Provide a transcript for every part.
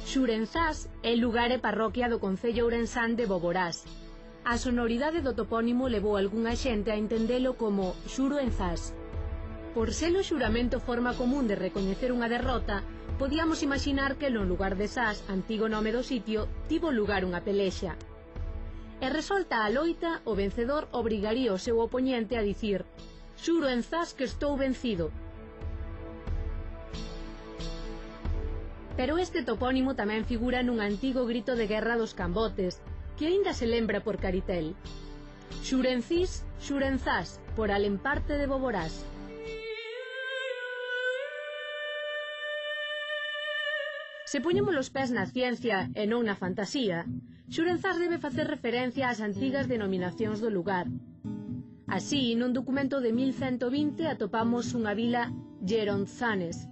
Xurenzás é lugar e parroquia do concello ourensán de Boborás. A sonoridade do topónimo levou algunha xente a entendelo como Xuro-en-Zas. Por ser o xuramento forma común de recoñecer unha derrota, podíamos imaginar que no lugar de Zas, antigo nome do sitio, tivo lugar unha pelexa. E resolta a loita, o vencedor obrigaría o seu opoñente a dicir: «Xuro en Zas que estou vencido». Pero este topónimo tamén figura nun antigo grito de guerra dos cambotes, que aínda se lembra por Caritel. Xurencís, Xurenzás, por alemparte de Boborás. Se poñemos os pés na ciencia e non na fantasía, Xurenzás debe facer referencia ás antigas denominacións do lugar. Así, nun documento de 1120 atopamos unha vila Geronzanes,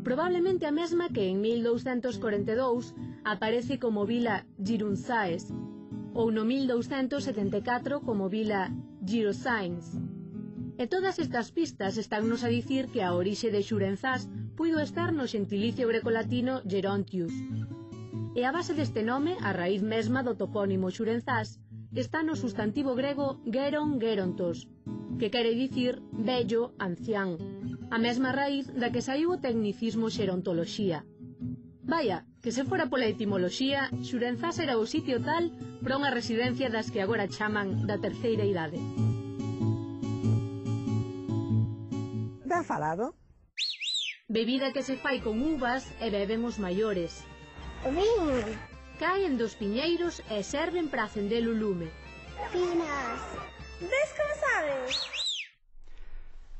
probablemente a mesma que en 1242 aparece como vila Girunzaes, ou no 1274 como vila Girosains. E todas estas pistas estánnos a dicir que a orixe de Xurenzás puido estar no xentilicio grecolatino Gerontius. E a base deste nome, a raíz mesma do topónimo Xurenzás, está no sustantivo grego geron-gerontos, que quere dicir vello, ancián, a mesma raíz da que saiu o tecnicismo xerontoloxía. Vaya, que se fora pola etimoloxía, Xurenzás era o sitio tal para unha residencia das que agora chaman da terceira idade. Ben falado. Bebida que se fai con uvas e beben os maiores. O viño. Caen dos piñeiros e serven para acender o lume. Finas. Ves como sabes?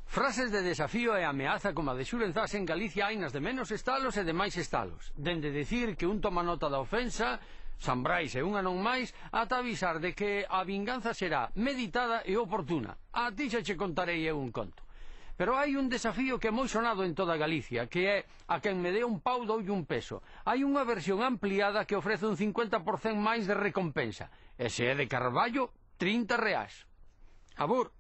Frases de desafío e ameaza como a de Xurenzás en Galicia hai nas de menos estalos e de máis estalos. Dende decir que un toma nota da ofensa, sambrais e unha non máis, ata avisar de que a vinganza será meditada e oportuna. A ti xa che contarei eu un conto. Pero hai un desafío que é moi sonado en toda Galicia, que é a quen me dé un pau doulle un peso. Hai unha versión ampliada que ofrece un 50% máis de recompensa. E se é de Carballo, 30 reais. Abur.